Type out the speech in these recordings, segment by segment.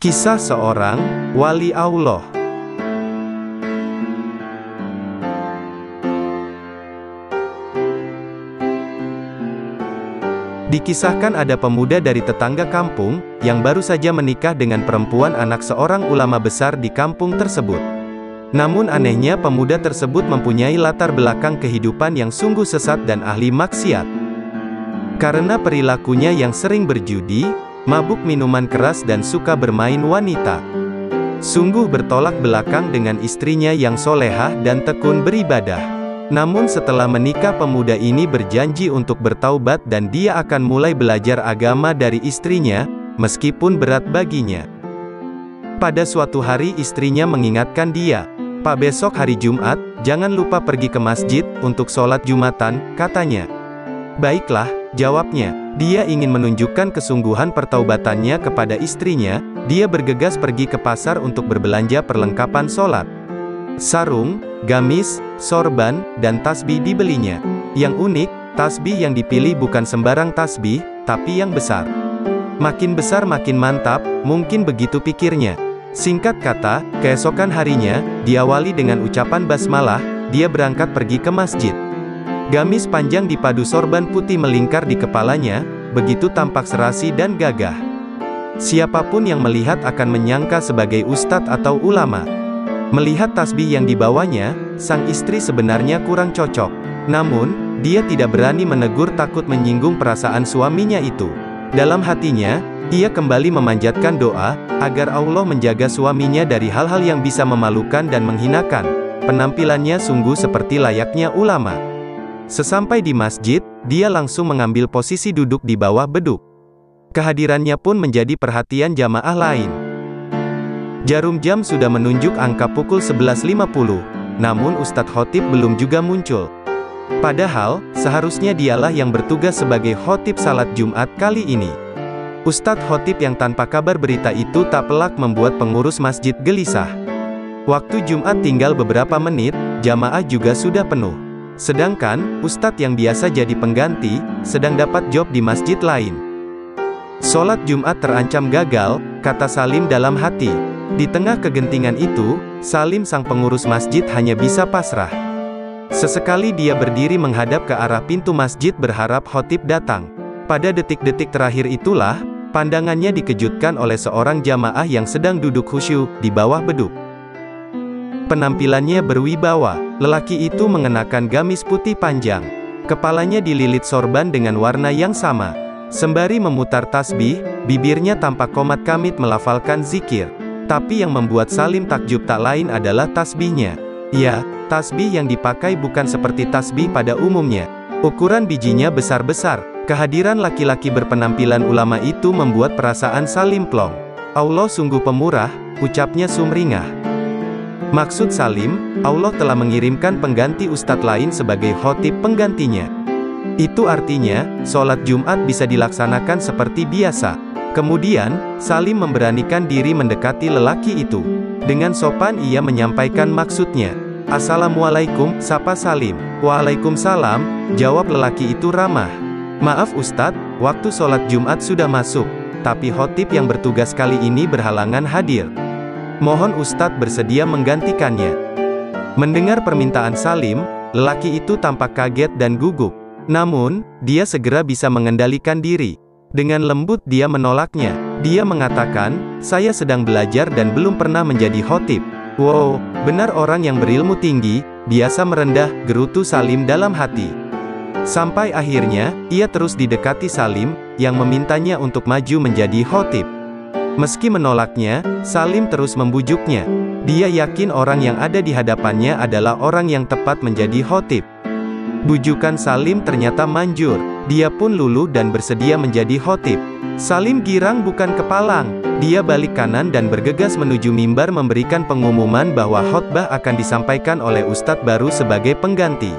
Kisah seorang wali Allah. Dikisahkan ada pemuda dari tetangga kampung, yang baru saja menikah dengan perempuan anak seorang ulama besar di kampung tersebut. Namun anehnya pemuda tersebut mempunyai latar belakang kehidupan yang sungguh sesat dan ahli maksiat. Karena perilakunya yang sering berjudi, mabuk minuman keras dan suka bermain wanita. Sungguh bertolak belakang dengan istrinya yang solehah dan tekun beribadah. Namun setelah menikah pemuda ini berjanji untuk bertaubat dan dia akan mulai belajar agama dari istrinya, meskipun berat baginya. Pada suatu hari istrinya mengingatkan dia, "Pak, besok hari Jumat, jangan lupa pergi ke masjid untuk sholat Jumatan," katanya. "Baiklah," jawabnya. Dia ingin menunjukkan kesungguhan pertaubatannya kepada istrinya. Dia bergegas pergi ke pasar untuk berbelanja perlengkapan sholat. Sarung, gamis, sorban, dan tasbih dibelinya. Yang unik, tasbih yang dipilih bukan sembarang tasbih, tapi yang besar. Makin besar makin mantap, mungkin begitu pikirnya. Singkat kata, keesokan harinya, diawali dengan ucapan basmalah, dia berangkat pergi ke masjid. Gamis panjang dipadu sorban putih melingkar di kepalanya, begitu tampak serasi dan gagah. Siapapun yang melihat akan menyangka sebagai ustadz atau ulama. Melihat tasbih yang dibawanya, sang istri sebenarnya kurang cocok. Namun, dia tidak berani menegur takut menyinggung perasaan suaminya itu. Dalam hatinya, ia kembali memanjatkan doa, agar Allah menjaga suaminya dari hal-hal yang bisa memalukan dan menghinakan. Penampilannya sungguh seperti layaknya ulama. Sesampai di masjid, dia langsung mengambil posisi duduk di bawah beduk. Kehadirannya pun menjadi perhatian jamaah lain. Jarum jam sudah menunjuk angka pukul 11.50, namun Ustadz Khotib belum juga muncul. Padahal, seharusnya dialah yang bertugas sebagai khotib salat Jumat kali ini. Ustadz Khotib yang tanpa kabar berita itu tak pelak membuat pengurus masjid gelisah. Waktu Jumat tinggal beberapa menit, jamaah juga sudah penuh. Sedangkan, ustadz yang biasa jadi pengganti, sedang dapat job di masjid lain. Sholat Jumat terancam gagal, kata Salim dalam hati. Di tengah kegentingan itu, Salim sang pengurus masjid hanya bisa pasrah. Sesekali dia berdiri menghadap ke arah pintu masjid berharap khotib datang. Pada detik-detik terakhir itulah, pandangannya dikejutkan oleh seorang jamaah yang sedang duduk khusyuk di bawah beduk. Penampilannya berwibawa, lelaki itu mengenakan gamis putih panjang. Kepalanya dililit sorban dengan warna yang sama. Sembari memutar tasbih, bibirnya tampak komat kamit melafalkan zikir. Tapi yang membuat Salim takjub tak lain adalah tasbihnya. Ya, tasbih yang dipakai bukan seperti tasbih pada umumnya. Ukuran bijinya besar-besar. Kehadiran laki-laki berpenampilan ulama itu membuat perasaan Salim plong. Allah sungguh pemurah, ucapnya sumringah. Maksud Salim, Allah telah mengirimkan pengganti ustadz lain sebagai khotib penggantinya. Itu artinya, sholat Jumat bisa dilaksanakan seperti biasa. Kemudian, Salim memberanikan diri mendekati lelaki itu. Dengan sopan ia menyampaikan maksudnya. "Assalamualaikum," sapa Salim. "Waalaikumsalam," jawab lelaki itu ramah. "Maaf ustadz, waktu sholat Jumat sudah masuk, tapi khotib yang bertugas kali ini berhalangan hadir. Mohon ustadz bersedia menggantikannya." Mendengar permintaan Salim, lelaki itu tampak kaget dan gugup. Namun, dia segera bisa mengendalikan diri. Dengan lembut dia menolaknya. Dia mengatakan, "Saya sedang belajar dan belum pernah menjadi khotib." "Wow, benar orang yang berilmu tinggi, biasa merendah," gerutu Salim dalam hati. Sampai akhirnya, ia terus didekati Salim, yang memintanya untuk maju menjadi khotib. Meski menolaknya, Salim terus membujuknya. Dia yakin orang yang ada di hadapannya adalah orang yang tepat menjadi khotib. Bujukan Salim ternyata manjur. Dia pun luluh dan bersedia menjadi khotib. Salim girang bukan kepalang. Dia balik kanan dan bergegas menuju mimbar memberikan pengumuman bahwa khotbah akan disampaikan oleh ustadz baru sebagai pengganti.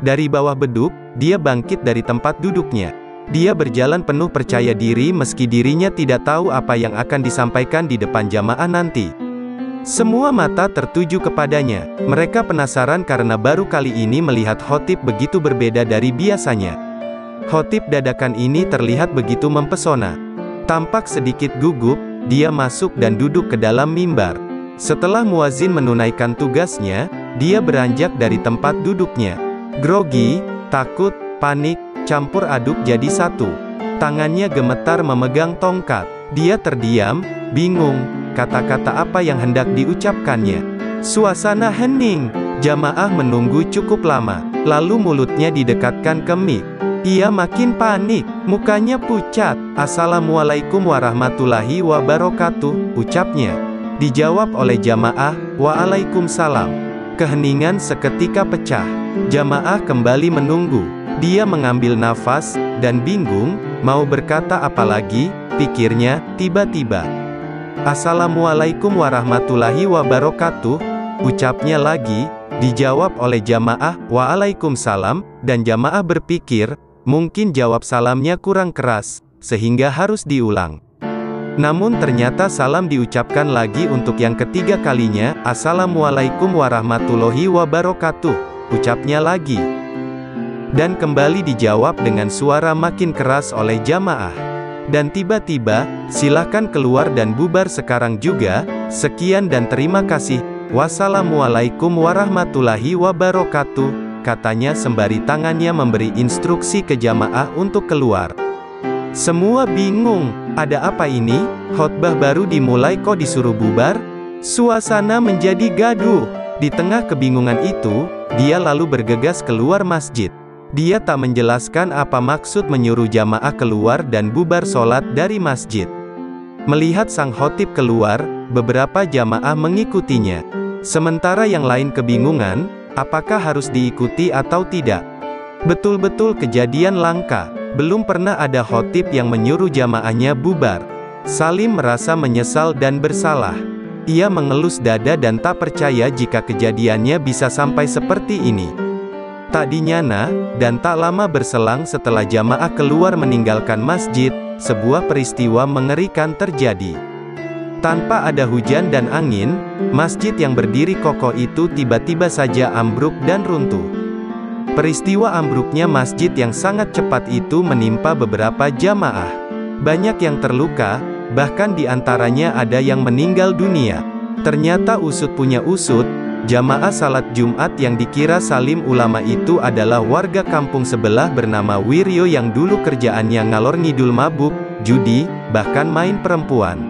Dari bawah beduk, dia bangkit dari tempat duduknya. Dia berjalan penuh percaya diri meski dirinya tidak tahu apa yang akan disampaikan di depan jamaah nanti. Semua mata tertuju kepadanya. Mereka penasaran karena baru kali ini melihat khotib begitu berbeda dari biasanya. Khotib dadakan ini terlihat begitu mempesona. Tampak sedikit gugup, dia masuk dan duduk ke dalam mimbar. Setelah muazin menunaikan tugasnya, dia beranjak dari tempat duduknya. Grogi, takut, panik, campur aduk jadi satu. Tangannya gemetar memegang tongkat. Dia terdiam, bingung, kata-kata apa yang hendak diucapkannya. Suasana hening, jamaah menunggu cukup lama. Lalu mulutnya didekatkan ke mik. Ia makin panik, mukanya pucat. Assalamualaikum warahmatullahi wabarakatuh, ucapnya. Dijawab oleh jamaah, Waalaikumsalam. Keheningan seketika pecah. Jamaah kembali menunggu. Dia mengambil nafas, dan bingung, mau berkata apa lagi, pikirnya, tiba-tiba. Assalamualaikum warahmatullahi wabarakatuh, ucapnya lagi, dijawab oleh jamaah, Waalaikumsalam, dan jamaah berpikir, mungkin jawab salamnya kurang keras, sehingga harus diulang. Namun ternyata salam diucapkan lagi untuk yang ketiga kalinya, Assalamualaikum warahmatullahi wabarakatuh, ucapnya lagi. Dan kembali dijawab dengan suara makin keras oleh jamaah. Dan tiba-tiba, silakan keluar dan bubar sekarang juga, sekian dan terima kasih, wassalamualaikum warahmatullahi wabarakatuh, katanya sembari tangannya memberi instruksi ke jamaah untuk keluar. Semua bingung, ada apa ini? Khotbah baru dimulai kok disuruh bubar? Suasana menjadi gaduh. Di tengah kebingungan itu, dia lalu bergegas keluar masjid. Dia tak menjelaskan apa maksud menyuruh jamaah keluar dan bubar sholat dari masjid. Melihat sang khotib keluar, beberapa jamaah mengikutinya. Sementara yang lain kebingungan, apakah harus diikuti atau tidak. Betul-betul kejadian langka. Belum pernah ada khotib yang menyuruh jamaahnya bubar. Salim merasa menyesal dan bersalah. Ia mengelus dada dan tak percaya jika kejadiannya bisa sampai seperti ini. Tak dinyana, dan tak lama berselang setelah jamaah keluar meninggalkan masjid, sebuah peristiwa mengerikan terjadi. Tanpa ada hujan dan angin, masjid yang berdiri kokoh itu tiba-tiba saja ambruk dan runtuh. Peristiwa ambruknya masjid yang sangat cepat itu menimpa beberapa jamaah. Banyak yang terluka, bahkan di antaranya ada yang meninggal dunia. Ternyata usut punya usut, jamaah salat Jumat yang dikira salim ulama itu adalah warga kampung sebelah bernama Wiryo yang dulu kerjaannya ngalor ngidul mabuk, judi, bahkan main perempuan.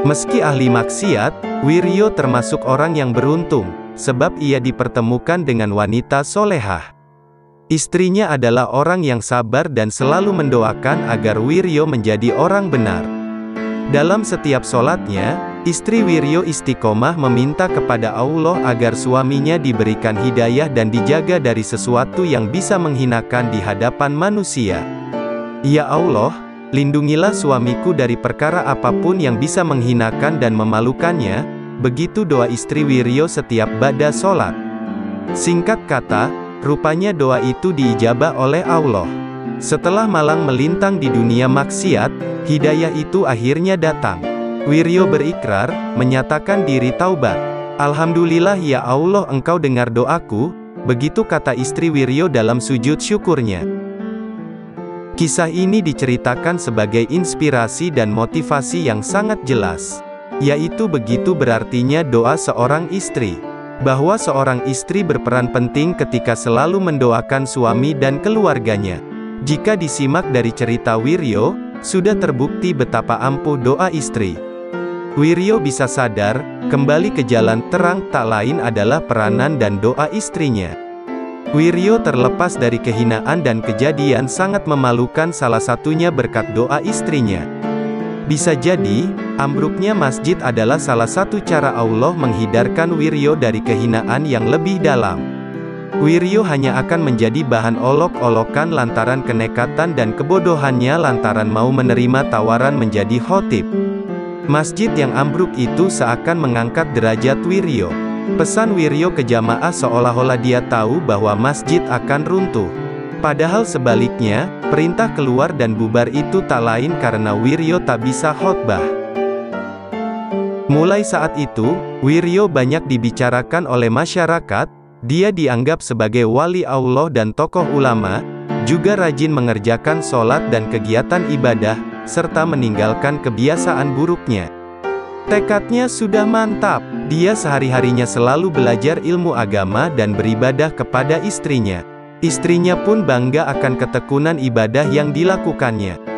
Meski ahli maksiat, Wiryo termasuk orang yang beruntung, sebab ia dipertemukan dengan wanita solehah. Istrinya adalah orang yang sabar dan selalu mendoakan agar Wiryo menjadi orang benar. Dalam setiap sholatnya, istri Wiryo istiqomah meminta kepada Allah agar suaminya diberikan hidayah dan dijaga dari sesuatu yang bisa menghinakan di hadapan manusia. Ya Allah, lindungilah suamiku dari perkara apapun yang bisa menghinakan dan memalukannya. Begitu doa istri Wiryo setiap ba'da sholat. Singkat kata, rupanya doa itu diijabah oleh Allah. Setelah malang melintang di dunia maksiat, hidayah itu akhirnya datang. Wiryo berikrar, menyatakan diri taubat. Alhamdulillah ya Allah, engkau dengar doaku, begitu kata istri Wiryo dalam sujud syukurnya. Kisah ini diceritakan sebagai inspirasi dan motivasi yang sangat jelas. Yaitu begitu berartinya doa seorang istri. Bahwa seorang istri berperan penting ketika selalu mendoakan suami dan keluarganya. Jika disimak dari cerita Wiryo, sudah terbukti betapa ampuh doa istri. Wiryo bisa sadar, kembali ke jalan terang tak lain adalah peranan dan doa istrinya. Wiryo terlepas dari kehinaan dan kejadian sangat memalukan, salah satunya berkat doa istrinya. Bisa jadi, ambruknya masjid adalah salah satu cara Allah menghindarkan Wiryo dari kehinaan yang lebih dalam. Wiryo hanya akan menjadi bahan olok-olokan lantaran kenekatan dan kebodohannya lantaran mau menerima tawaran menjadi khotib. Masjid yang ambruk itu seakan mengangkat derajat Wiryo. Pesan Wiryo ke jamaah seolah-olah dia tahu bahwa masjid akan runtuh. Padahal sebaliknya, perintah keluar dan bubar itu tak lain karena Wiryo tak bisa khotbah. Mulai saat itu, Wiryo banyak dibicarakan oleh masyarakat. Dia dianggap sebagai wali Allah dan tokoh ulama, juga rajin mengerjakan sholat dan kegiatan ibadah, serta meninggalkan kebiasaan buruknya. Tekadnya sudah mantap. Dia sehari-harinya selalu belajar ilmu agama dan beribadah kepada istrinya. Istrinya pun bangga akan ketekunan ibadah yang dilakukannya.